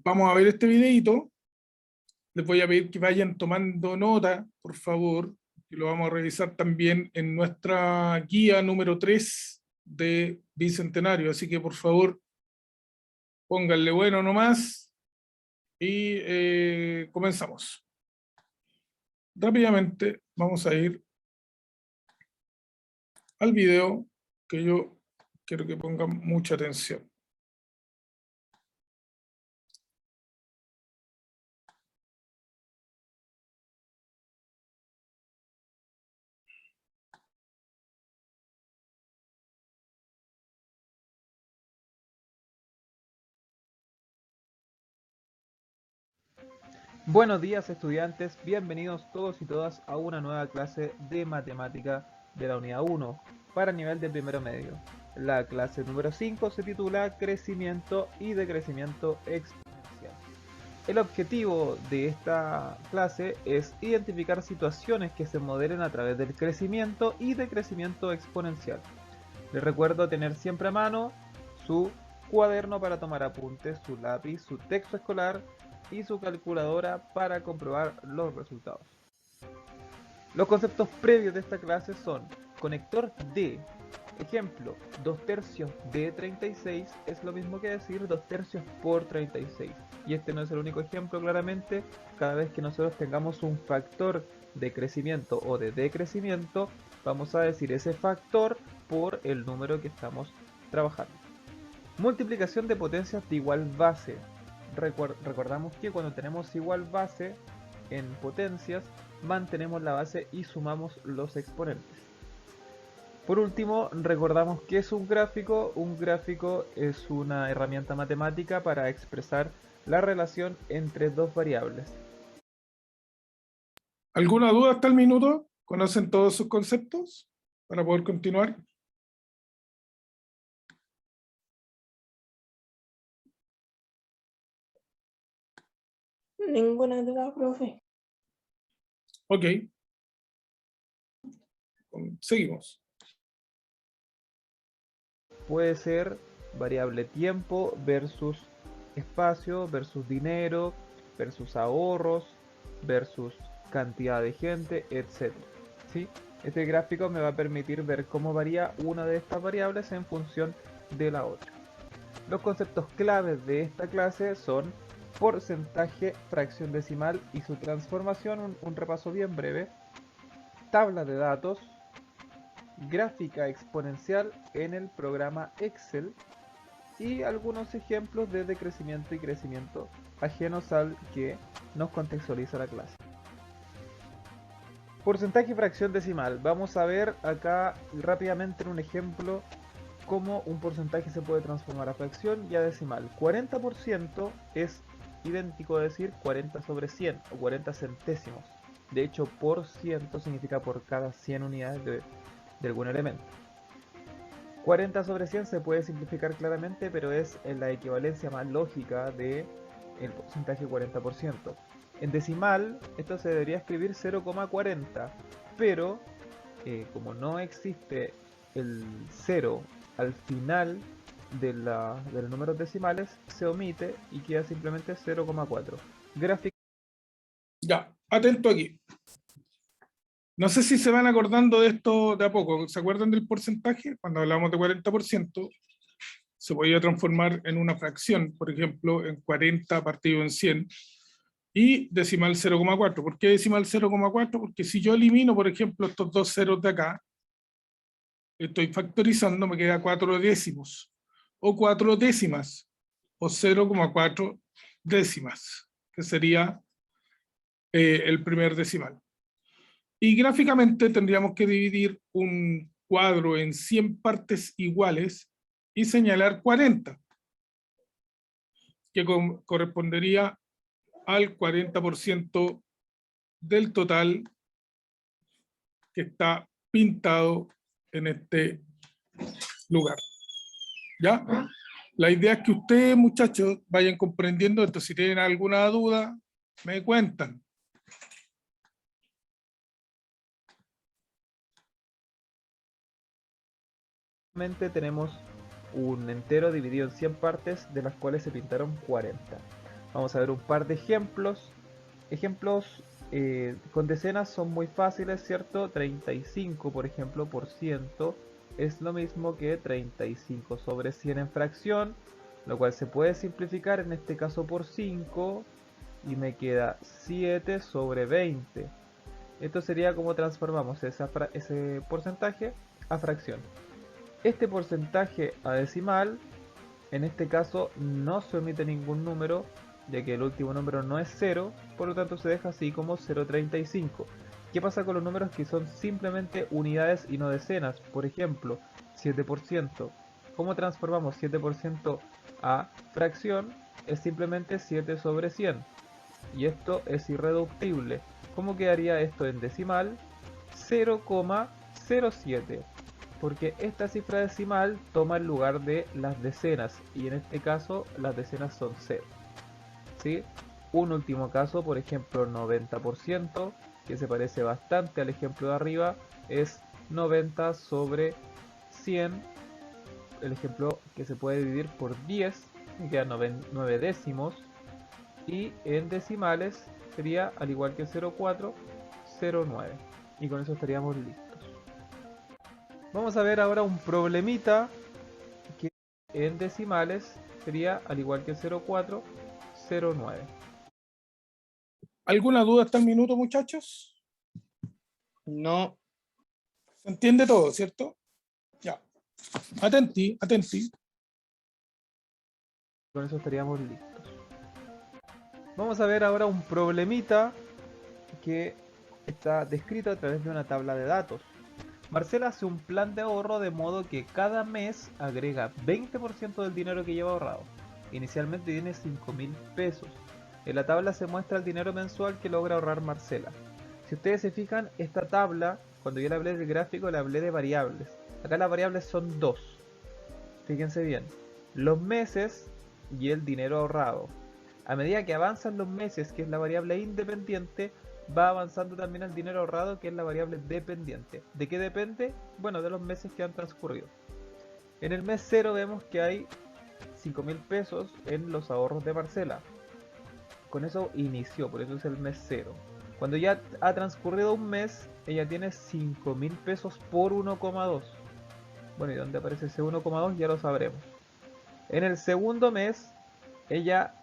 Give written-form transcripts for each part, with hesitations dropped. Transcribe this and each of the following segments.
Vamos a ver este videito. Les voy a pedir que vayan tomando nota, por favor, y lo vamos a revisar también en nuestra guía número 3 de Bicentenario. Así que, por favor, pónganle bueno nomás y comenzamos. Rápidamente vamos a ir al video que yo quiero que pongan mucha atención. Buenos días estudiantes, bienvenidos todos y todas a una nueva clase de matemática de la unidad 1 para nivel de primero medio. La clase número 5 se titula Crecimiento y Decrecimiento Exponencial. El objetivo de esta clase es identificar situaciones que se modelen a través del crecimiento y decrecimiento exponencial. Les recuerdo tener siempre a mano su cuaderno para tomar apuntes, su lápiz, su texto escolar y su calculadora para comprobar los resultados. Los conceptos previos de esta clase son conector de, ejemplo, 2/3 de 36 es lo mismo que decir 2/3 por 36. Y este no es el único ejemplo, claramente. Cada vez que nosotros tengamos un factor de crecimiento o de decrecimiento, vamos a decir ese factor por el número que estamos trabajando. Multiplicación de potencias de igual base. Recordamos que cuando tenemos igual base en potencias, mantenemos la base y sumamos los exponentes. Por último, recordamos que es un gráfico. Un gráfico es una herramienta matemática para expresar la relación entre dos variables. ¿Alguna duda hasta el minuto? ¿Conocen todos sus conceptos para poder continuar? Ninguna duda, profe. Ok. Seguimos. Puede ser variable tiempo versus espacio versus dinero versus ahorros versus cantidad de gente, etc. ¿Sí? Este gráfico me va a permitir ver cómo varía una de estas variables en función de la otra. Los conceptos claves de esta clase son porcentaje, fracción decimal y su transformación, un repaso bien breve, tabla de datos, gráfica exponencial en el programa Excel y algunos ejemplos de decrecimiento y crecimiento ajenos al que nos contextualiza la clase. Porcentaje y fracción decimal. Vamos a ver acá rápidamente en un ejemplo cómo un porcentaje se puede transformar a fracción y a decimal. 40% es idéntico a decir 40 sobre 100 o 40 centésimos. De hecho, por ciento significa por cada 100 unidades de algún elemento. 40 sobre 100 se puede simplificar claramente, pero es la equivalencia más lógica del porcentaje 40%. En decimal, esto se debería escribir 0,40, pero como no existe el 0 al final de los números decimales, se omite y queda simplemente 0,4. Gráfica. Ya, atento aquí. No sé si se van acordando de esto de a poco. ¿Se acuerdan del porcentaje? Cuando hablamos de 40%, se podía transformar en una fracción, por ejemplo, en 40 partido en 100, y decimal 0,4. ¿Por qué decimal 0,4? Porque si yo elimino, por ejemplo, estos dos ceros de acá, estoy factorizando, me queda 4 décimos, o 4 décimas, o 0,4 décimas, que sería el primer decimal. Y gráficamente tendríamos que dividir un cuadro en 100 partes iguales y señalar 40, que correspondería al 40% del total que está pintado en este lugar. ¿Ya? La idea es que ustedes, muchachos, vayan comprendiendo esto. Si tienen alguna duda, me cuentan. Tenemos un entero dividido en 100 partes, de las cuales se pintaron 40. Vamos a ver un par de ejemplos. Ejemplos con decenas son muy fáciles, ¿cierto? 35, por ejemplo, por ciento es lo mismo que 35 sobre 100 en fracción, lo cual se puede simplificar en este caso por 5 y me queda 7 sobre 20. Esto sería como transformamos ese porcentaje a fracción. Este porcentaje a decimal, en este caso no se omite ningún número, ya que el último número no es 0, por lo tanto se deja así como 0,35. ¿Qué pasa con los números que son simplemente unidades y no decenas? Por ejemplo, 7%. ¿Cómo transformamos 7% a fracción? Es simplemente 7 sobre 100. Y esto es irreductible. ¿Cómo quedaría esto en decimal? 0,07, porque esta cifra decimal toma el lugar de las decenas, y en este caso las decenas son 0. ¿Sí? Un último caso, por ejemplo 90%, que se parece bastante al ejemplo de arriba, es 90 sobre 100, el ejemplo que se puede dividir por 10, me quedan 9 décimos, y en decimales sería al igual que 0,409, y con eso estaríamos listos. Vamos a ver ahora un problemita que en decimales sería al igual que 0,409. ¿Alguna duda hasta el minuto, muchachos? No. ¿Se entiende todo, cierto? Ya. Atenti, atenti. Con eso estaríamos listos. Vamos a ver ahora un problemita que está descrito a través de una tabla de datos. Marcela hace un plan de ahorro de modo que cada mes agrega 20% del dinero que lleva ahorrado. Inicialmente tiene 5.000 pesos. En la tabla se muestra el dinero mensual que logra ahorrar Marcela. Si ustedes se fijan, esta tabla, cuando yo le hablé del gráfico, le hablé de variables. Acá las variables son dos. Fíjense bien, los meses y el dinero ahorrado. A medida que avanzan los meses, que es la variable independiente, va avanzando también el dinero ahorrado, que es la variable dependiente. ¿De qué depende? Bueno, de los meses que han transcurrido. En el mes 0 vemos que hay 5.000 pesos en los ahorros de Marcela. Con eso inició, por eso es el mes 0. Cuando ya ha transcurrido un mes, ella tiene 5.000 pesos por 1,2. Bueno, ¿y dónde aparece ese 1,2? Ya lo sabremos. En el segundo mes, ella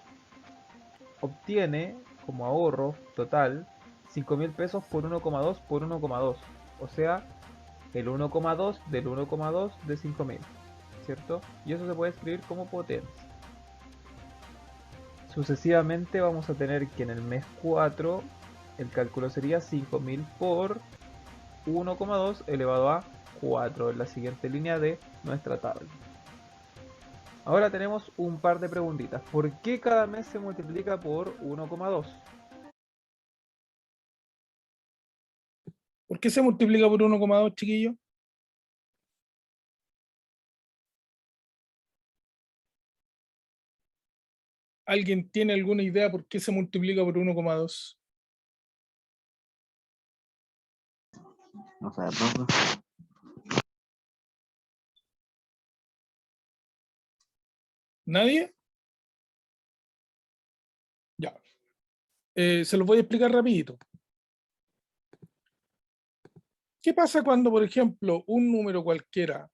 obtiene como ahorro total 5.000 pesos por 1,2 por 1,2. O sea, el 1,2 del 1,2 de 5.000. ¿Cierto? Y eso se puede escribir como potencia. Sucesivamente vamos a tener que en el mes 4 el cálculo sería 5.000 por 1,2 elevado a 4 en la siguiente línea de nuestra tabla. Ahora tenemos un par de preguntitas. ¿Por qué cada mes se multiplica por 1,2? ¿Por qué se multiplica por 1,2, chiquillos? ¿Alguien tiene alguna idea por qué se multiplica por 1,2? No sé, profe. ¿Nadie? Ya. Se los voy a explicar rapidito. ¿Qué pasa cuando, por ejemplo, un número cualquiera,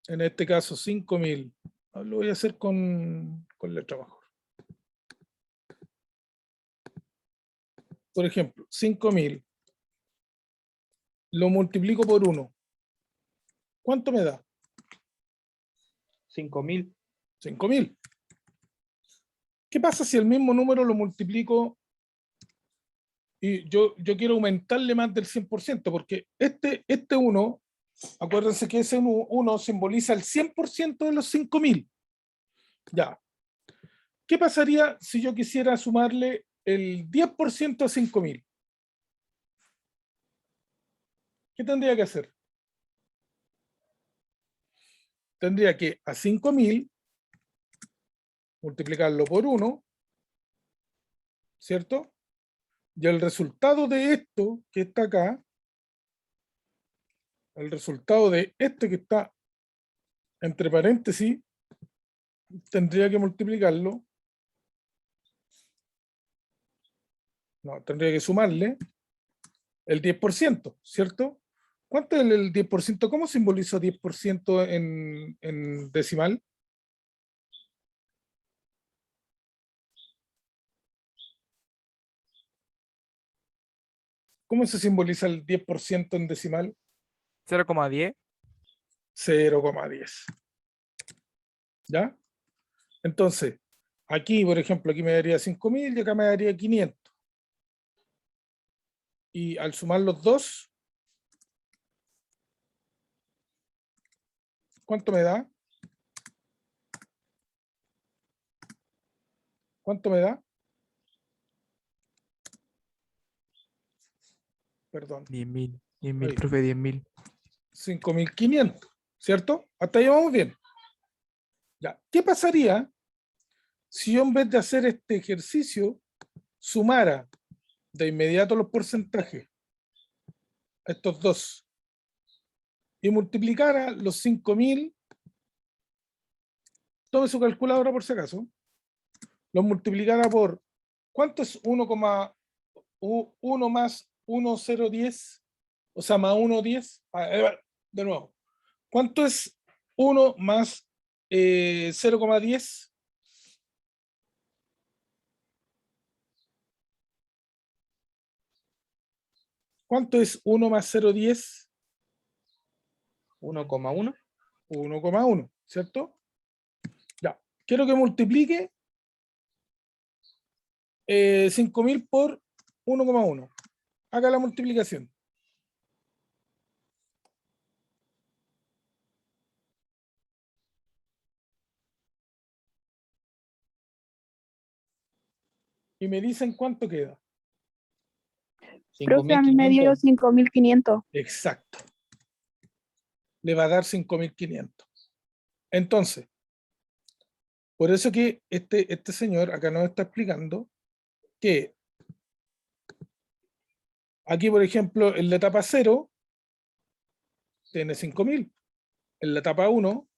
en este caso 5.000, lo voy a hacer con letra mejor. Por ejemplo, 5.000, lo multiplico por 1. ¿Cuánto me da? 5.000. 5.000. ¿Qué pasa si el mismo número lo multiplico y yo quiero aumentarle más del 100%? Porque este 1, acuérdense que ese 1 simboliza el 100% de los 5.000. Ya. ¿Qué pasaría si yo quisiera sumarle el 10% a 5.000? ¿Qué tendría que hacer? Tendría que a 5.000 multiplicarlo por 1, ¿cierto? Y el resultado de esto que está acá, el resultado de este que está entre paréntesis, tendría que multiplicarlo. No, tendría que sumarle el 10%, ¿cierto? ¿Cuánto es el 10%? ¿Cómo simbolizo 10% en decimal? ¿Cómo se simboliza el 10% en decimal? 0,10. 0,10. ¿Ya? Entonces, aquí, por ejemplo, aquí me daría 5.000 y acá me daría 500. Y al sumar los dos, ¿cuánto me da? ¿Cuánto me da? Perdón. 10.000. Ahí. 10.000, profe, 10.000. 5.500, ¿cierto? Hasta ahí vamos bien. Ya. ¿Qué pasaría si yo en vez de hacer este ejercicio sumara de inmediato los porcentajes a estos dos y multiplicara los 5.000? Tome su calculadora por si acaso. Los multiplicara por, ¿cuánto es 1 más 1,010? O sea, más 1,10. De nuevo. ¿Cuánto es 1 más 0,10? ¿Cuánto es 1 más 0,10? 1,1. 1,1, ¿cierto? Ya. Quiero que multiplique 5.000 por 1,1. Haga la multiplicación. Y me dicen cuánto queda. Profe, a mí me dio 5.500. Exacto. Le va a dar 5.500. Entonces, por eso que este señor acá nos está explicando que aquí, por ejemplo, en la etapa 0 tiene 5.000. En la etapa 1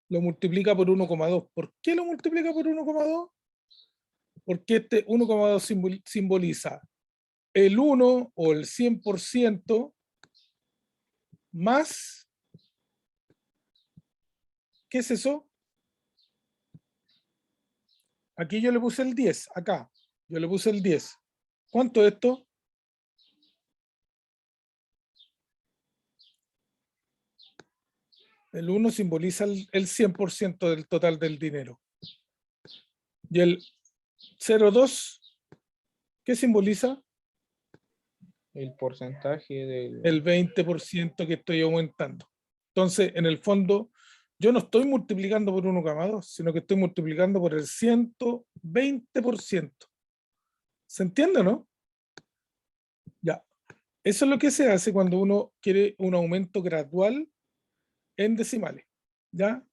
lo multiplica por 1,2. ¿Por qué lo multiplica por 1,2? Porque este 1,2 simboliza el 1 o el 100% más, ¿qué es eso? Aquí yo le puse el 10, acá, yo le puse el 10. ¿Cuánto es esto? El 1 simboliza el 100% del total del dinero. Y el 0,2, ¿qué simboliza? El porcentaje del... El 20% que estoy aumentando. Entonces, en el fondo, yo no estoy multiplicando por 1,2, sino que estoy multiplicando por el 120%. ¿Se entiende, no? Ya. Eso es lo que se hace cuando uno quiere un aumento gradual en decimales. ¿Ya?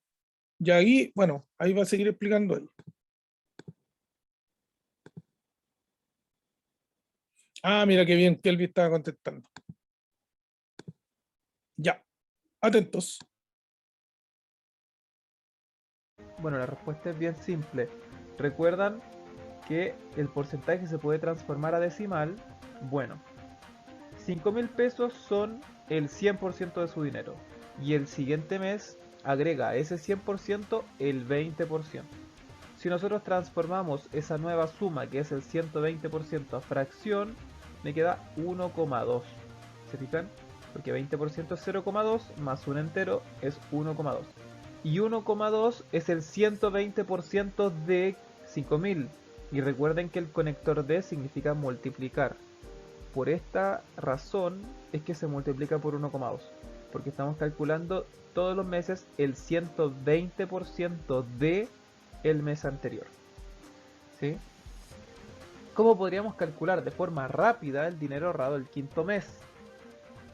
Y ahí, bueno, ahí va a seguir explicando él. Ah, mira qué bien, Kelvin estaba contestando. Ya, atentos. Bueno, la respuesta es bien simple. ¿Recuerdan que el porcentaje se puede transformar a decimal? Bueno, 5.000 pesos son el 100% de su dinero. Y el siguiente mes agrega a ese 100% el 20%. Si nosotros transformamos esa nueva suma, que es el 120% a fracción, me queda 1,2. ¿Se fijan? Porque 20% es 0,2 más un entero es 1,2. Y 1,2 es el 120% de 5.000. Y recuerden que el conector D significa multiplicar. Por esta razón es que se multiplica por 1,2. Porque estamos calculando todos los meses el 120% de el mes anterior. ¿Sí? ¿Cómo podríamos calcular de forma rápida el dinero ahorrado el quinto mes?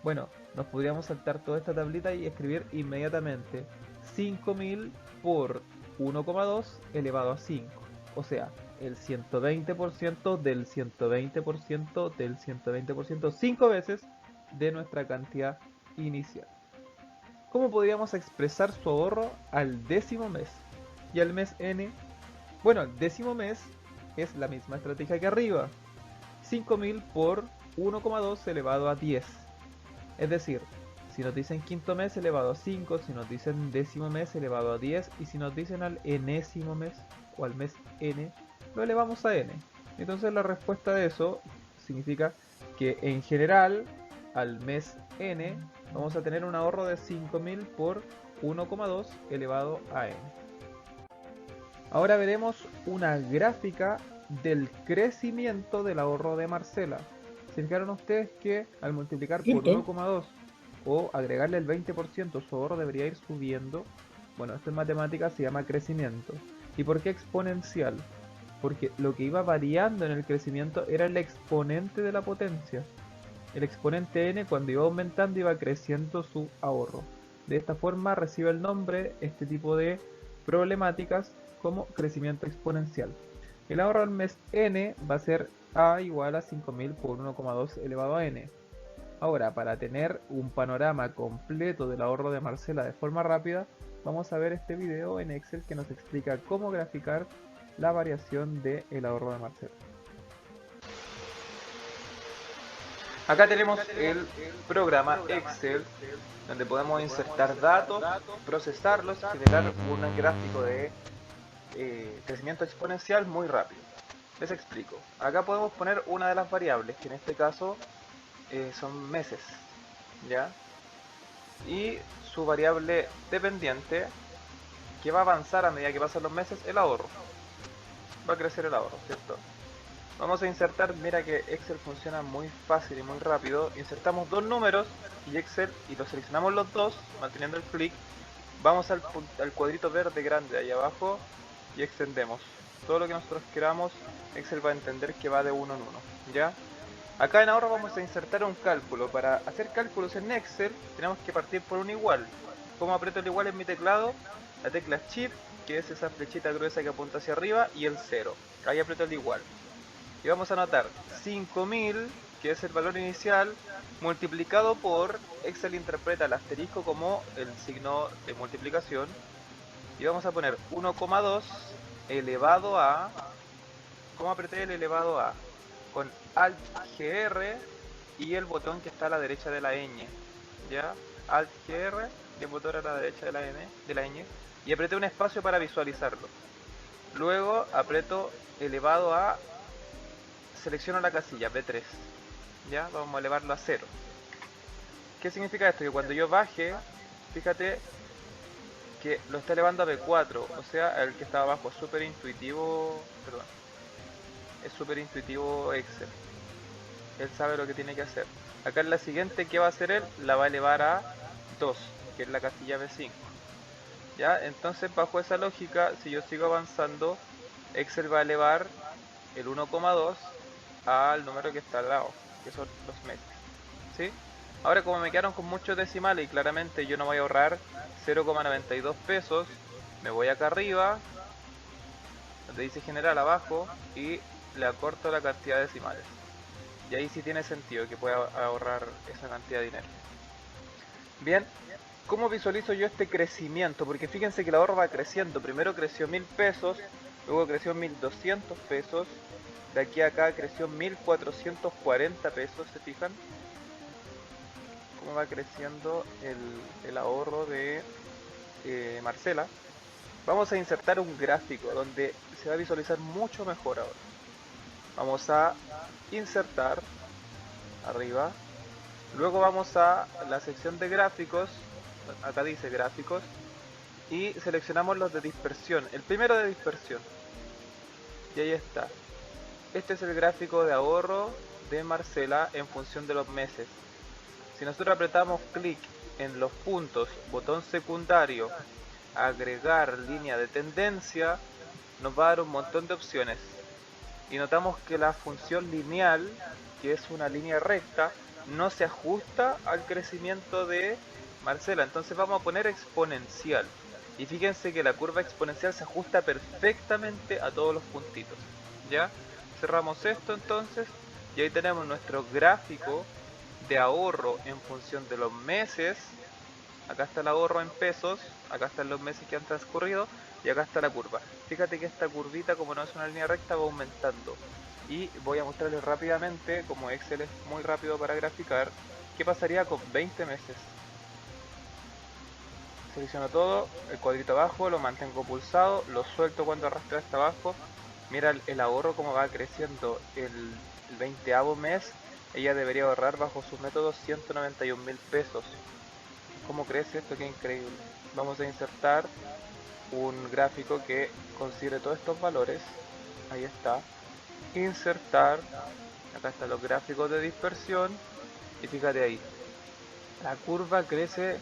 Bueno, nos podríamos saltar toda esta tablita y escribir inmediatamente 5.000 por 1,2 elevado a 5. O sea, el 120% del 120% del 120%, 5 veces de nuestra cantidad inicial. ¿Cómo podríamos expresar su ahorro al décimo mes? Y al mes N, bueno, el décimo mes es la misma estrategia que arriba. 5.000 por 1,2 elevado a 10. Es decir, si nos dicen quinto mes elevado a 5, si nos dicen décimo mes elevado a 10, y si nos dicen al enésimo mes o al mes N, lo elevamos a N. Entonces la respuesta de eso significa que en general al mes N vamos a tener un ahorro de 5.000 por 1,2 elevado a N. Ahora veremos una gráfica del crecimiento del ahorro de Marcela. ¿Se fijaron ustedes que al multiplicar por 1,2 o agregarle el 20%, su ahorro debería ir subiendo? Bueno, esto en matemáticas se llama crecimiento. ¿Y por qué exponencial? Porque lo que iba variando en el crecimiento era el exponente de la potencia. El exponente n, cuando iba aumentando, iba creciendo su ahorro. De esta forma recibe el nombre este tipo de problemáticas como crecimiento exponencial. El ahorro al mes n va a ser a igual a 5.000 por 1,2 elevado a n. Ahora, para tener un panorama completo del ahorro de Marcela de forma rápida, vamos a ver este video en Excel que nos explica cómo graficar la variación del ahorro de Marcela. Acá tenemos el programa Excel, donde podemos insertar datos, procesarlos y generar un gráfico de crecimiento exponencial muy rápido. Les explico. Acá podemos poner una de las variables, que en este caso son meses, ¿ya? Y su variable dependiente, que va a avanzar a medida que pasan los meses, el ahorro. Va a crecer el ahorro, ¿cierto? Vamos a insertar, mira que Excel funciona muy fácil y muy rápido. Insertamos dos números y Excel, y los seleccionamos los dos, manteniendo el clic. Vamos al cuadrito verde grande ahí abajo y extendemos. Todo lo que nosotros queramos, Excel va a entender que va de uno en uno, ¿ya? Acá en ahorro vamos a insertar un cálculo. Para hacer cálculos en Excel tenemos que partir por un igual. ¿Cómo aprieto el igual en mi teclado? La tecla Shift, que es esa flechita gruesa que apunta hacia arriba, y el 0. Ahí aprieto el igual. Y vamos a anotar 5.000, que es el valor inicial, multiplicado por, Excel interpreta el asterisco como el signo de multiplicación, y vamos a poner 1,2 elevado a, ¿cómo apreté el elevado a? Con Alt GR y el botón que está a la derecha de la ñ, ¿ya? Alt GR y el botón a la derecha de la ñ, y apreté un espacio para visualizarlo. Luego aprieto elevado a, selecciono la casilla B3, ya, vamos a elevarlo a 0. ¿Qué significa esto? Que cuando yo baje, fíjate que lo está elevando a B4, o sea, el que está abajo es súper intuitivo, perdón, es súper intuitivo Excel. Él sabe lo que tiene que hacer. Acá en la siguiente, ¿qué va a hacer él? La va a elevar a 2, que es la casilla B5. ¿Ya? Entonces, bajo esa lógica, si yo sigo avanzando, Excel va a elevar el 1,2 al número que está al lado, que son los meses, ¿sí? Ahora, como me quedaron con muchos decimales y claramente yo no voy a ahorrar 0,92 pesos, me voy acá arriba, donde dice general abajo, y le acorto la cantidad de decimales. Y ahí sí tiene sentido que pueda ahorrar esa cantidad de dinero. Bien, ¿cómo visualizo yo este crecimiento? Porque fíjense que el ahorro va creciendo. Primero creció 1.000 pesos, luego creció 1.200 pesos, de aquí a acá creció 1.440 pesos, ¿se fijan? Cómo va creciendo el ahorro de Marcela. Vamos a insertar un gráfico donde se va a visualizar mucho mejor ahora. Vamos a insertar arriba, luego vamos a la sección de gráficos, acá dice gráficos, y seleccionamos los de dispersión, el primero de dispersión, y ahí está. Este es el gráfico de ahorro de Marcela en función de los meses. Si nosotros apretamos clic en los puntos, botón secundario, agregar línea de tendencia, nos va a dar un montón de opciones. Y notamos que la función lineal, que es una línea recta, no se ajusta al crecimiento de Marcela. Entonces vamos a poner exponencial. Y fíjense que la curva exponencial se ajusta perfectamente a todos los puntitos. ¿Ya? Cerramos esto entonces. Y ahí tenemos nuestro gráfico de ahorro en función de los meses Acá está el ahorro en pesos, acá están los meses que han transcurrido y acá está la curva. Fíjate que esta curvita, como no es una línea recta, va aumentando. Y voy a mostrarles rápidamente, como Excel es muy rápido para graficar, qué pasaría con 20 meses. Selecciono todo, el cuadrito abajo, lo mantengo pulsado, lo suelto cuando arrastre hasta abajo. Mira el ahorro como va creciendo. El 20º mes, ella debería ahorrar bajo sus métodos 191.000 pesos. ¿Cómo crece esto? Qué increíble. Vamos a insertar un gráfico que considere todos estos valores. Ahí está. Insertar. Acá están los gráficos de dispersión. Y fíjate ahí. La curva crece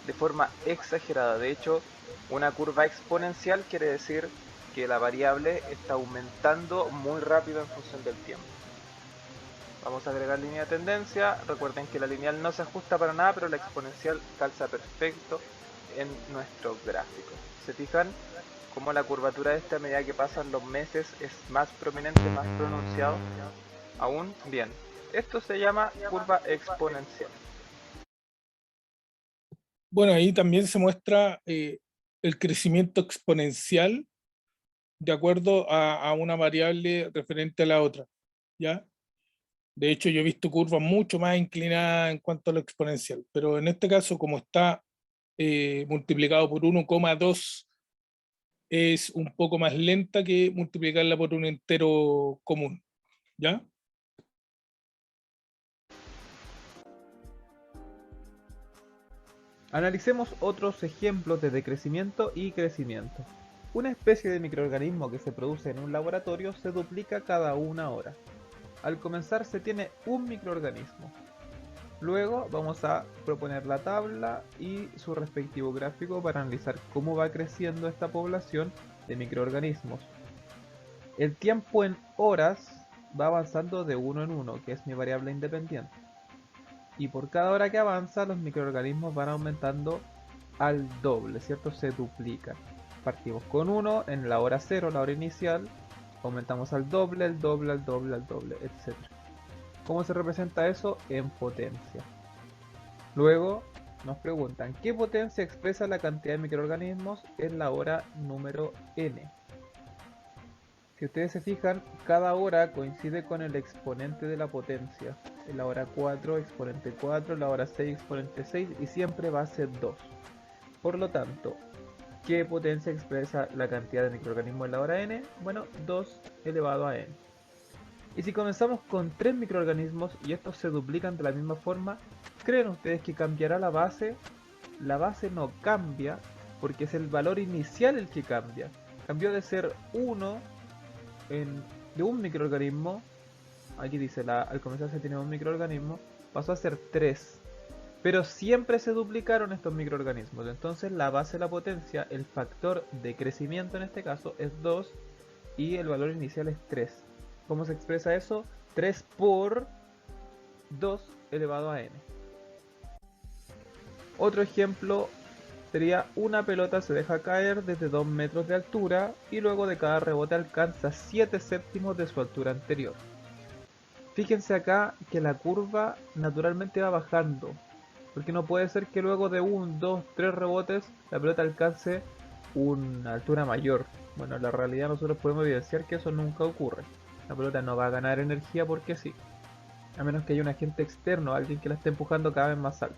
de forma exagerada. De hecho, una curva exponencial quiere decir que la variable está aumentando muy rápido en función del tiempo. Vamos a agregar línea de tendencia. Recuerden que la lineal no se ajusta para nada, pero la exponencial calza perfecto en nuestro gráfico. ¿Se fijan? Como la curvatura esta, a medida que pasan los meses, es más prominente, más pronunciado. Aún bien. Esto se llama curva exponencial. Bueno, ahí también se muestra el crecimiento exponencial de acuerdo a una variable referente a la otra, ¿ya? De hecho, yo he visto curvas mucho más inclinadas en cuanto a lo exponencial, pero en este caso, como está multiplicado por 1,2, es un poco más lenta que multiplicarla por un entero común, ¿ya? Analicemos otros ejemplos de decrecimiento y crecimiento. Una especie de microorganismo que se produce en un laboratorio se duplica cada 1 hora. Al comenzar se tiene un microorganismo. Luego vamos a proponer la tabla y su respectivo gráfico para analizar cómo va creciendo esta población de microorganismos. El tiempo en horas va avanzando de 1 en 1, que es mi variable independiente. Y por cada hora que avanza, los microorganismos van aumentando al doble, ¿cierto? Se duplican. Partimos con 1 en la hora 0, la hora inicial, aumentamos al doble, al doble, al doble, al doble, etc. ¿Cómo se representa eso? En potencia. Luego nos preguntan, ¿qué potencia expresa la cantidad de microorganismos en la hora número n? Si ustedes se fijan, cada hora coincide con el exponente de la potencia. En la hora 4, exponente 4, en la hora 6, exponente 6, y siempre va a ser 2. Por lo tanto, ¿qué potencia expresa la cantidad de microorganismos en la hora n? Bueno, 2 elevado a n. Y si comenzamos con 3 microorganismos y estos se duplican de la misma forma, ¿creen ustedes que cambiará la base? La base no cambia porque es el valor inicial el que cambia. Cambió de ser 1 de un microorganismo, aquí dice al comenzar se tiene un microorganismo, pasó a ser 3. Pero siempre se duplicaron estos microorganismos. Entonces la base de la potencia, el factor de crecimiento en este caso, es 2 y el valor inicial es 3. ¿Cómo se expresa eso? 3 por 2 elevado a n. Otro ejemplo sería una pelota se deja caer desde 2 metros de altura y luego de cada rebote alcanza 7 séptimos de su altura anterior. Fíjense acá que la curva naturalmente va bajando, porque no puede ser que luego de 1, 2, 3 rebotes la pelota alcance una altura mayor. Bueno, en la realidad nosotros podemos evidenciar que eso nunca ocurre. La pelota no va a ganar energía porque sí, a menos que haya un agente externo, alguien que la esté empujando cada vez más alto.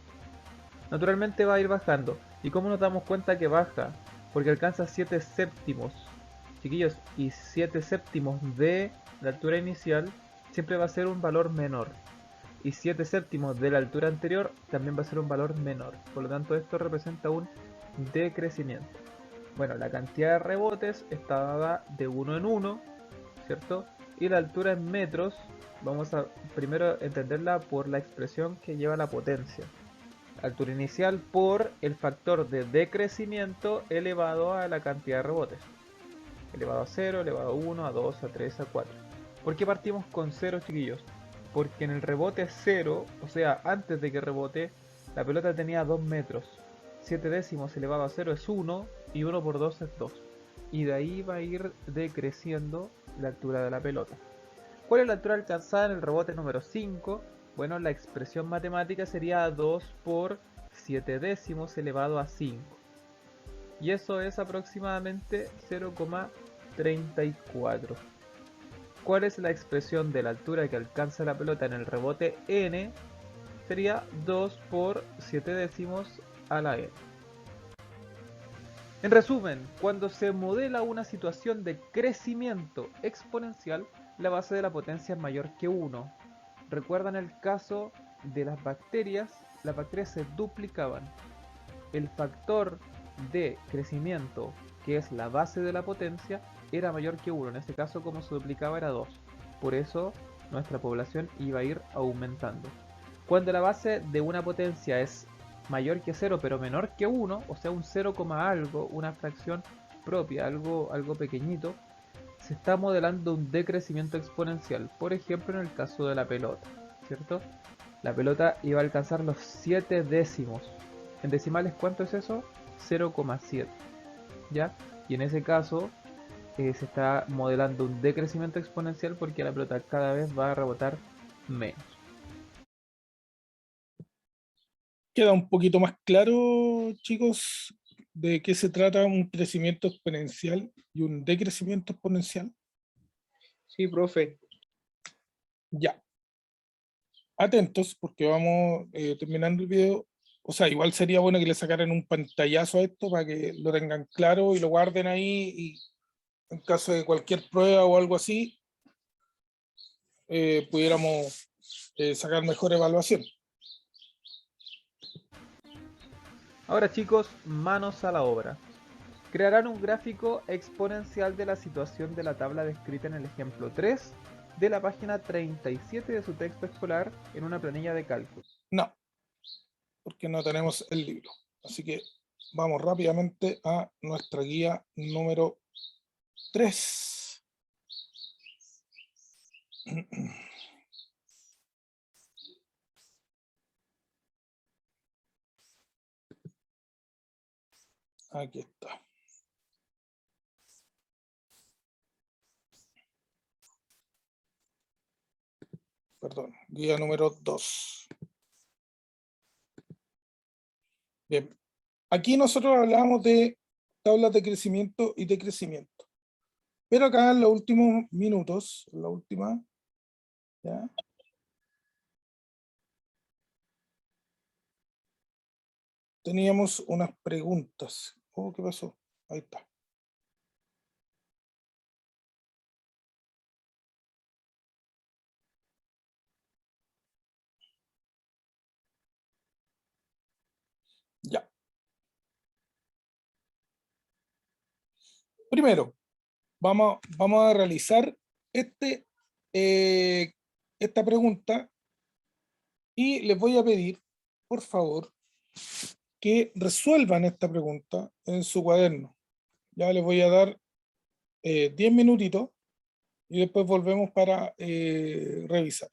Naturalmente va a ir bajando. ¿Y cómo nos damos cuenta que baja? Porque alcanza 7 séptimos. Chiquillos, y 7 séptimos de la altura inicial siempre va a ser un valor menor. Y 7 séptimos de la altura anterior también va a ser un valor menor. Por lo tanto, esto representa un decrecimiento. Bueno, la cantidad de rebotes está dada de 1 en 1, ¿cierto? Y la altura en metros, vamos a primero entenderla por la expresión que lleva la potencia. Altura inicial por el factor de decrecimiento elevado a la cantidad de rebotes. Elevado a 0, elevado a 1, a 2, a 3, a 4. ¿Por qué partimos con 0, chiquillos? Porque en el rebote 0, o sea, antes de que rebote, la pelota tenía 2 metros. 7 décimos elevado a 0 es 1 y 1 por 2 es 2. Y de ahí va a ir decreciendo la altura de la pelota. ¿Cuál es la altura alcanzada en el rebote número 5? Bueno, la expresión matemática sería 2 por 7 décimos elevado a 5. Y eso es aproximadamente 0,34. ¿Cuál es la expresión de la altura que alcanza la pelota en el rebote n? Sería 2 por 7 décimos a la n. En resumen, cuando se modela una situación de crecimiento exponencial, la base de la potencia es mayor que 1. ¿Recuerdan el caso de las bacterias? Las bacterias se duplicaban. El factor de crecimiento, que es la base de la potencia, era mayor que 1. En este caso, como se duplicaba, era 2. Por eso, nuestra población iba a ir aumentando. Cuando la base de una potencia es mayor que 0 pero menor que 1, o sea un 0, algo, una fracción propia, algo pequeñito, se está modelando un decrecimiento exponencial. Por ejemplo, en el caso de la pelota, ¿cierto? La pelota iba a alcanzar los 7 décimos. En decimales, ¿cuánto es eso? 0,7. ¿Ya? Y en ese caso se está modelando un decrecimiento exponencial porque la pelota cada vez va a rebotar menos. Queda un poquito más claro, chicos, de qué se trata un crecimiento exponencial y un decrecimiento exponencial. Sí, profe. Ya. Atentos, porque vamos terminando el video. O sea, igual sería bueno que le sacaran un pantallazo a esto para que lo tengan claro y lo guarden ahí, y en caso de cualquier prueba o algo así, pudiéramos sacar mejor evaluación. Ahora chicos, manos a la obra. Crearán un gráfico exponencial de la situación de la tabla descrita en el ejemplo 3 de la página 37 de su texto escolar en una planilla de cálculo. No, porque no tenemos el libro. Así que vamos rápidamente a nuestra guía número 3. Aquí está. Perdón, guía número 2. Bien, aquí nosotros hablamos de tablas de crecimiento y decrecimiento. Pero acá en los últimos minutos, la última, ¿ya? Teníamos unas preguntas. Oh, ¿qué pasó? Ahí está. Ya. Primero, vamos a realizar esta pregunta y les voy a pedir, por favor, que resuelvan esta pregunta en su cuaderno. Ya les voy a dar 10 minutitos y después volvemos para revisar.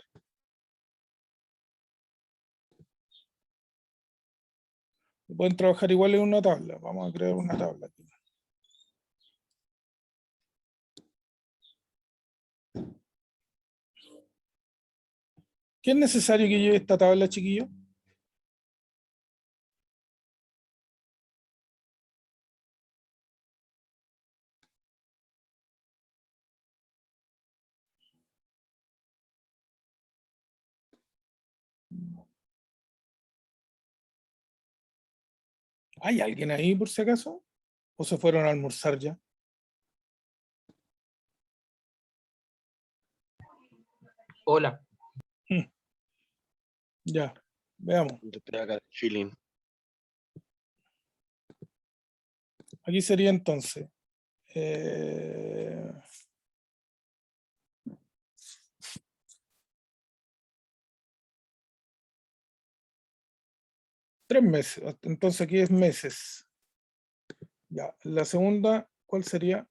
Pueden trabajar igual en una tabla. Vamos a crear una tabla aquí. ¿Qué es necesario que lleve esta tabla, chiquillos? ¿Hay alguien ahí por si acaso? ¿O se fueron a almorzar ya? Hola. Ya, veamos. Yo estoy acá de feeling. Aquí sería entonces. 3 meses. Entonces aquí es meses. Ya, la segunda, ¿cuál sería?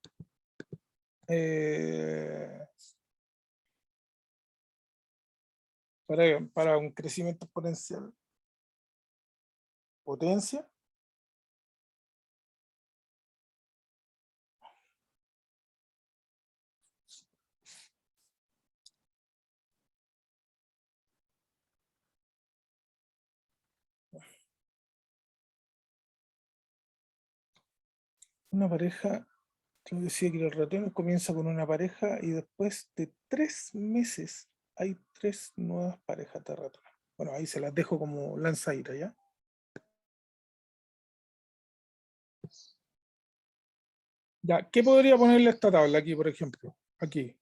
Para un crecimiento exponencial. Potencia. Una pareja, yo decía que los ratones comienza con una pareja y después de 3 meses hay 3 nuevas parejas de ratones. Bueno, ahí se las dejo como lanzaira, ¿ya? Ya, ¿qué podría ponerle a esta tabla aquí, por ejemplo? Aquí.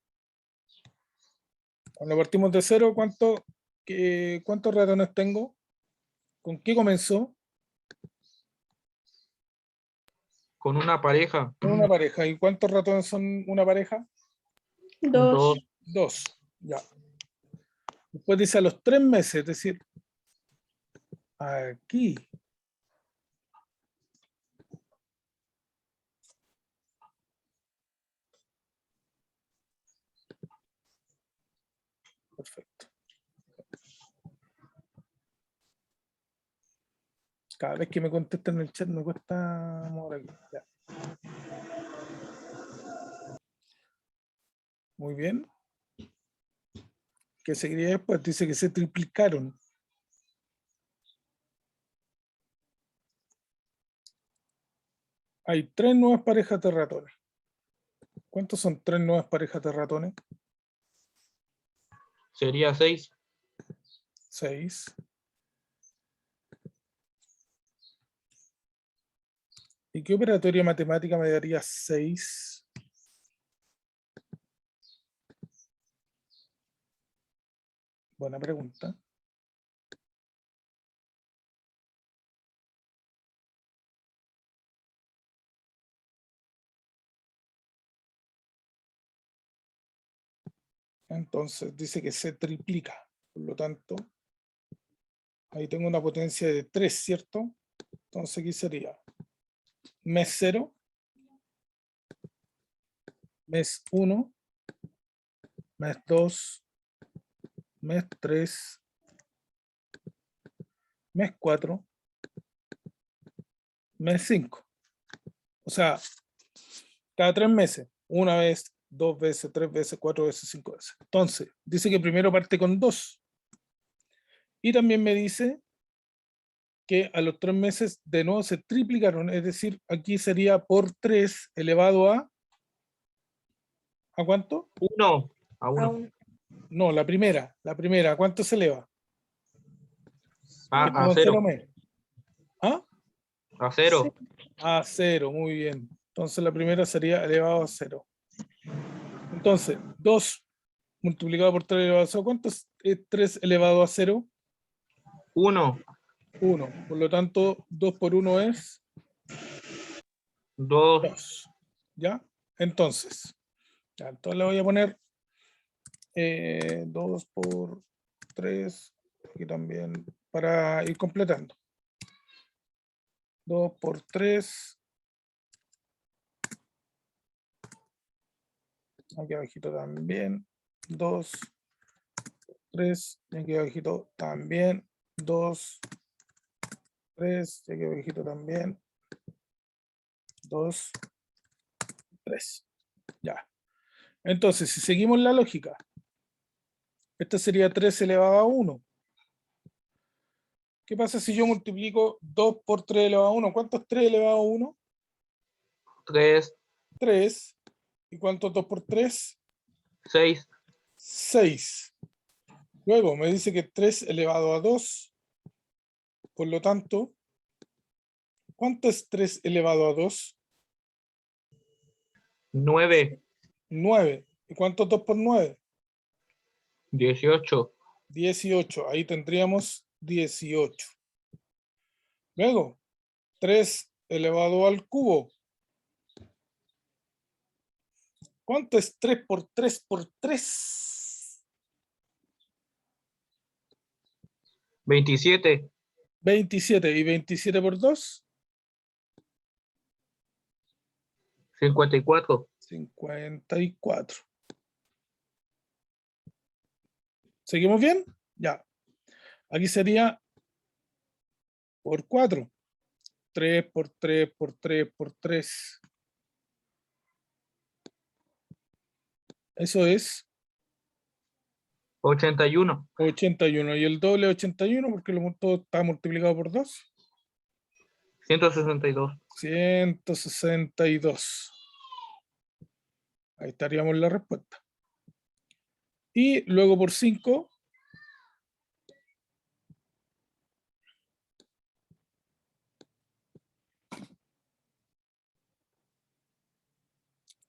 Cuando partimos de cero, ¿cuántos ratones tengo? ¿Con qué comenzó? Con una pareja. Con una pareja. ¿Y cuántos ratones son una pareja? 2. 2. 2. Ya. Después dice a los 3 meses, es decir, aquí. Perfecto. Cada vez que me contestan en el chat me cuesta mover aquí. Ya. Muy bien. ¿Qué seguiría después? Dice que se triplicaron. Hay 3 nuevas parejas de ratones. ¿Cuántos son 3 nuevas parejas de ratones? Sería 6. 6. ¿Y qué operatoria matemática me daría 6? Buena pregunta. Entonces dice que se triplica. Por lo tanto, ahí tengo una potencia de 3, ¿cierto? Entonces aquí sería mes 0, mes 1, mes 2, mes 3, mes 4, mes 5. O sea, cada 3 meses. Una vez, 2 veces, 3 veces, 4 veces, 5 veces. Entonces, dice que primero parte con 2. Y también me dice que a los 3 meses de nuevo se triplicaron. Es decir, aquí sería por 3 elevado ¿a cuánto? 1. A 1. No, la primera. ¿A cuánto se eleva? A Con 0 0. mes. ¿Ah? A 0. A 0, muy bien. Entonces la primera sería elevado a 0. Entonces, 2 multiplicado por 3 elevado a 0, ¿cuánto es 3 elevado a 0? 1. 1. Por lo tanto, 2 por 1 es 2. 2. ¿Ya? Entonces le voy a poner 2 por 3, aquí también, para ir completando. 2 por 3. Aquí abajito también. 2, 3. Y aquí abajito también. 2, 3. Y aquí abajito también. 2, 3. Ya. Entonces, si seguimos la lógica, esta sería 3 elevado a 1. ¿Qué pasa si yo multiplico 2 por 3 elevado a 1? ¿Cuánto es 3 elevado a 1? 3. 3. ¿Y cuánto es 2 por 3? 6. 6. Luego me dice que 3 elevado a 2. Por lo tanto, ¿cuánto es 3 elevado a 2? 9. 9. ¿Y cuánto es 2 por 9? 18. 18. Ahí tendríamos 18. Luego, 3 elevado al cubo. ¿Cuánto es 3 por 3 por 3? 27. 27. ¿Y 27 por 2? 54. 54. ¿Seguimos bien? Ya. Aquí sería por 4. 3 por 3 por 3 por 3. Eso es 81. 81. Y el doble es 81 porque todo está multiplicado por 2. 162. 162. Ahí estaríamos la respuesta. Y luego por 5.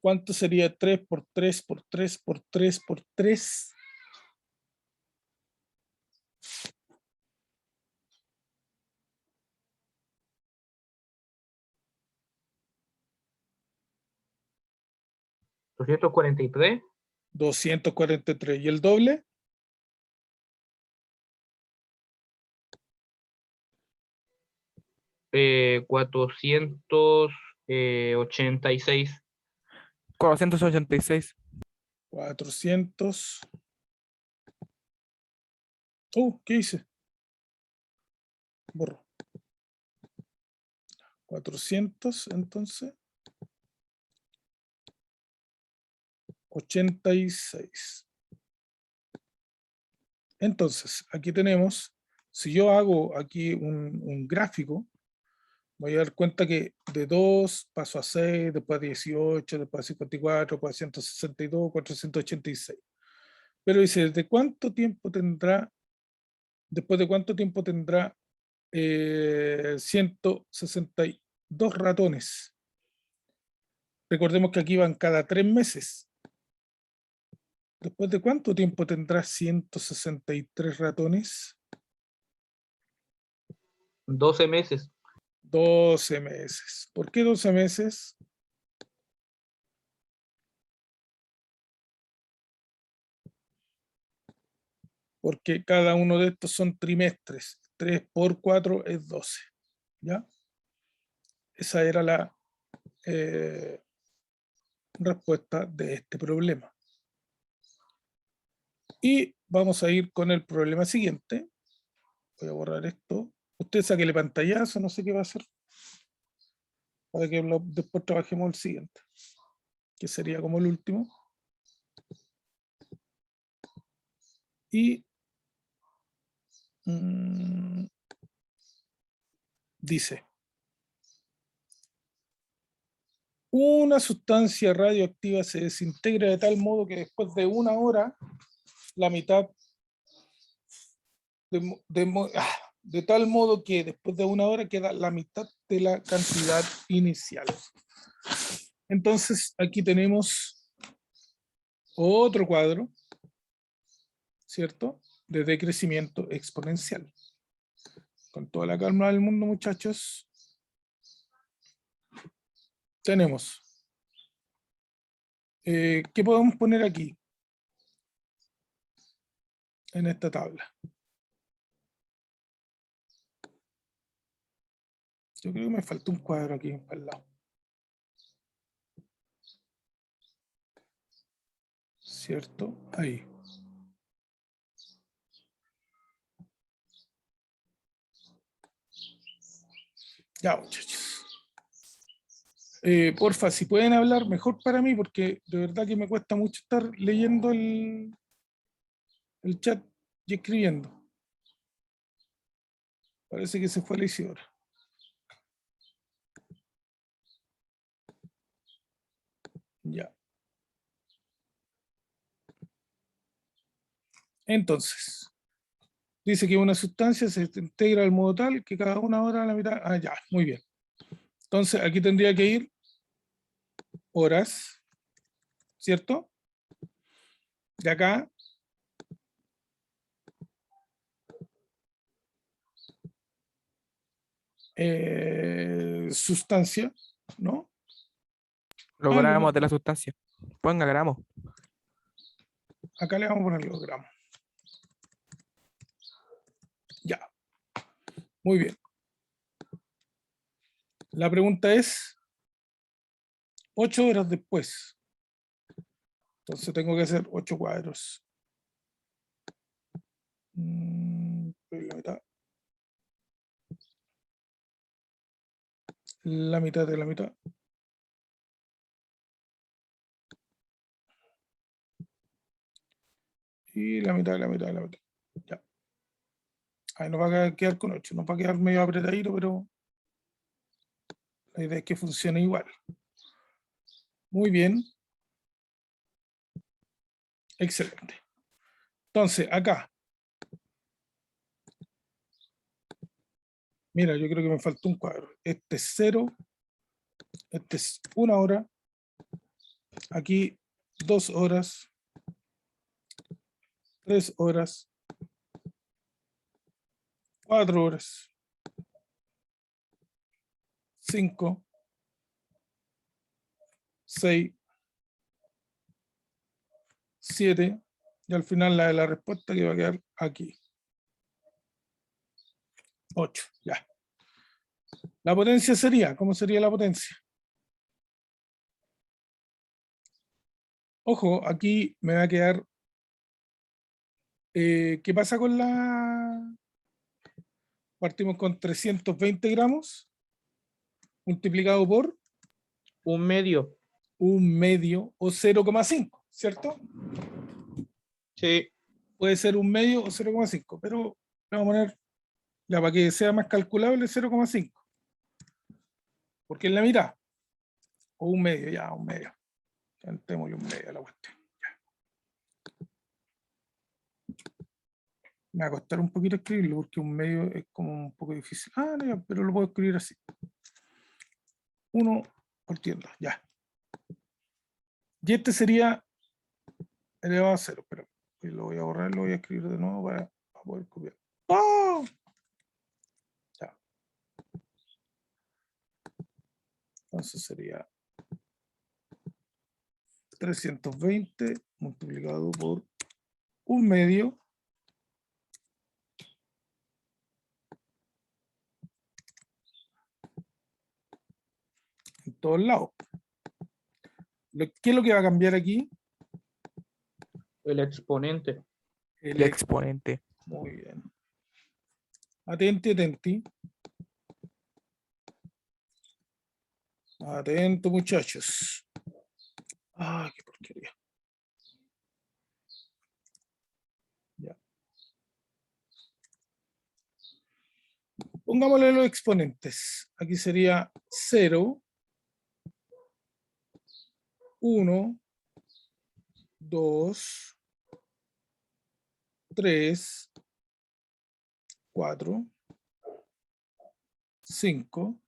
¿Cuánto sería 3 por 3 por 3 por 3 por 3? ¿243? 243. ¿Y el doble? 486. 486. 400. ¿Qué hice? Borro. 400, entonces. 86. Entonces, aquí tenemos, si yo hago aquí un gráfico, voy a dar cuenta que de 2 paso a 6, después a 18, después a 54, después a 162, 486. Pero dice, ¿desde cuánto tiempo tendrá, después de cuánto tiempo tendrá 162 ratones? Recordemos que aquí van cada 3 meses. ¿Después de cuánto tiempo tendrá 163 ratones? 12 meses. 12 meses. ¿Por qué 12 meses? Porque cada uno de estos son trimestres. 3 por 4 es 12. ¿Ya? Esa era la respuesta de este problema. Y vamos a ir con el problema siguiente. Voy a borrar esto. Usted sáquele pantallazo, no sé qué va a hacer. Para que después trabajemos el siguiente. Que sería como el último. Y dice, una sustancia radioactiva se desintegra de tal modo que después de 1 hora, la mitad, de tal modo que después de 1 hora queda la mitad de la cantidad inicial. Entonces, aquí tenemos otro cuadro, ¿cierto? De decrecimiento exponencial. Con toda la calma del mundo, muchachos. Tenemos, ¿qué podemos poner aquí? En esta tabla. Yo creo que me falta un cuadro aquí al lado. ¿Cierto? Ahí. Ya, muchachos. Porfa, si pueden hablar, mejor para mí, porque de verdad que me cuesta mucho estar leyendo el chat y escribiendo. Parece que se fue la Isidora. Ya. Entonces, dice que una sustancia se integra al modo tal que cada 1 hora a la mitad. Ah, ya, muy bien. Entonces, aquí tendría que ir horas, ¿cierto? De acá. Sustancia, ¿no? Los Ah, gramos de la sustancia. Ponga gramos. acá le vamos a poner los gramos. Ya. Muy bien. La pregunta es 8 horas después. Entonces tengo que hacer 8 cuadros. La mitad. La mitad de la mitad. Y la mitad de la mitad de la mitad. Ya. Ahí nos va a quedar con 8. Nos va a quedar medio apretadito, pero La idea es que funcione igual. Muy bien. Excelente. Entonces, acá. Mira, yo creo que me faltó un cuadro. Este es 0. Este es 1 hora. Aquí 2 horas. 3 horas. 4 horas. 5. 6. 7. Y al final la de la respuesta que va a quedar aquí. 8. Ya. La potencia sería, ¿cómo sería la potencia? Ojo, aquí me va a quedar, ¿qué pasa con la? Partimos con 320 gramos multiplicado por Un medio. 1/2 o 0,5, ¿cierto? Sí. Puede ser 1/2 o 0,5, pero le vamos a poner, ya para que sea más calculable, 0,5. Porque es la mitad. O 1/2, ya, 1/2. Cantémosle 1/2 a la cuestión. Me va a costar un poquito escribirlo porque 1/2 es como un poco difícil. Ah, no, ya, pero lo puedo escribir así. 1 partiendo, ya. Y este sería elevado a 0, pero lo voy a borrar, lo voy a escribir de nuevo para poder copiar. ¡Oh! Ya. Entonces sería 320 multiplicado por 1/2 en todos lados. ¿Qué es lo que va a cambiar aquí? El exponente. El exponente. Muy bien. Atenti, atenti. Atento, muchachos. Ah, qué porquería. Ya. Pongámosle los exponentes. Aquí sería 0, 1, 2, 3, 4, 5,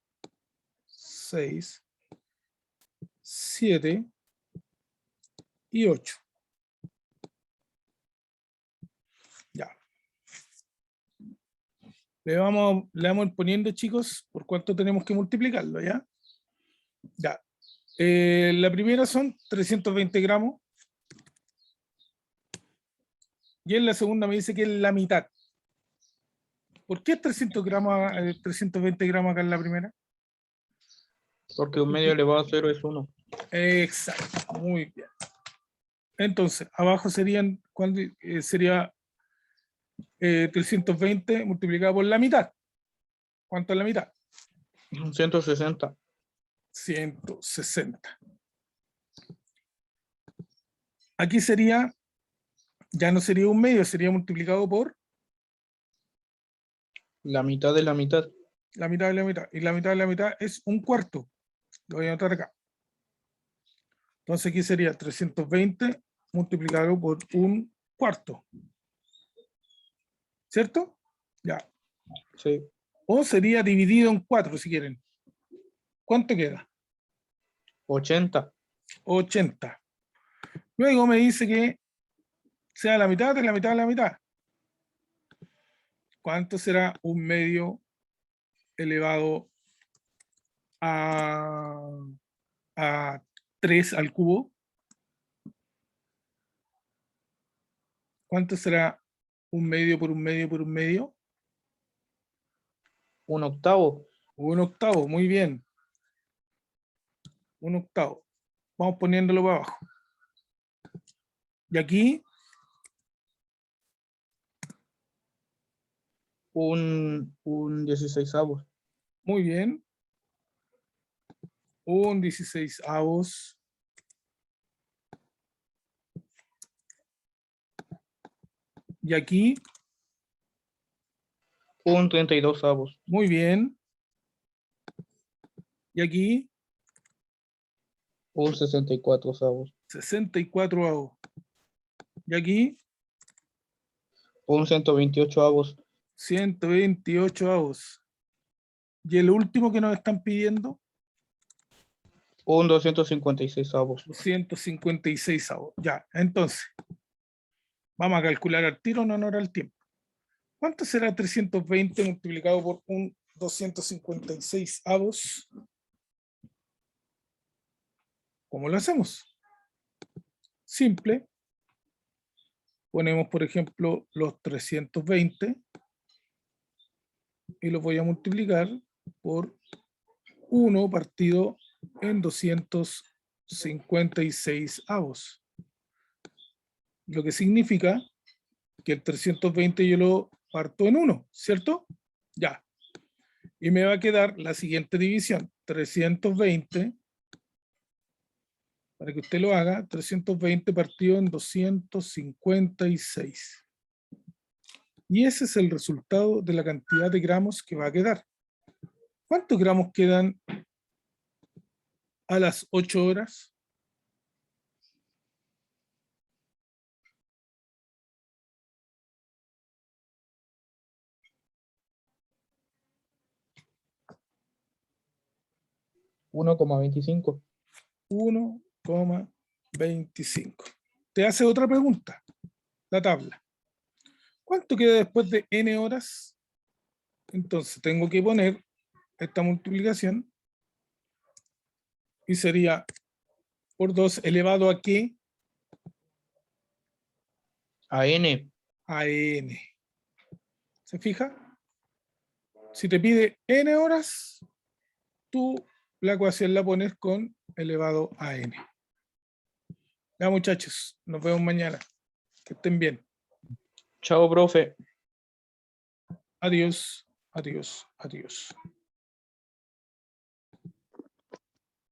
6, 7 y 8. Ya. Le vamos a ir poniendo, chicos, por cuánto tenemos que multiplicarlo, ¿ya? Ya. La primera son 320 gramos. Y en la segunda me dice que es la mitad. ¿Por qué 300 gramos, 320 gramos acá en la primera? Porque un medio elevado a 0 es 1. Exacto, muy bien. Entonces, abajo serían, sería 320 multiplicado por la mitad. ¿Cuánto es la mitad? 160. 160. Aquí sería, ya no sería 1/2, sería multiplicado por La mitad de la mitad. la mitad de la mitad. Y la mitad de la mitad es 1/4. Lo voy a anotar acá. Entonces aquí sería 320 multiplicado por 1/4. ¿Cierto? Ya. Sí. O sería dividido en 4 si quieren. ¿Cuánto queda? 80. 80. Luego me dice que sea la mitad de la mitad de la mitad. ¿Cuánto será 1/2 elevado a 3 al cubo? ¿Cuánto será 1/2 por 1/2 por 1/2? 1/8. 1/8, muy bien. 1/8. Vamos poniéndolo para abajo. Y aquí, Un 16avos. muy bien. 1/16avos. Y aquí, Un 32avos. muy bien. Y aquí, Un 64 avos. 64 avos. Y aquí, Un 128 avos. 128 avos. Y el último que nos están pidiendo, Un 256 avos. 256 avos. Ya, entonces, vamos a calcular al tiro en honor al tiempo. ¿Cuánto será 320 multiplicado por un 256 avos? ¿Cómo lo hacemos? Simple. Ponemos, por ejemplo, los 320 y los voy a multiplicar por 1 partido en 256 avos. Lo que significa que el 320 yo lo parto en 1, ¿cierto? Ya. Y me va a quedar la siguiente división. 320, para que usted lo haga, 320 partido en 256. Y ese es el resultado de la cantidad de gramos que va a quedar. ¿Cuántos gramos quedan a las 8 horas? $1,25. 1,25. Te hace otra pregunta, la tabla. ¿Cuánto queda después de n horas? Entonces tengo que poner esta multiplicación y sería por 2 elevado a ¿qué? A N. A n. ¿Se fija? Si te pide n horas, tú la ecuación la pones con elevado a n. Ya, muchachos, nos vemos mañana. Que estén bien. Chao, profe. Adiós, adiós, adiós.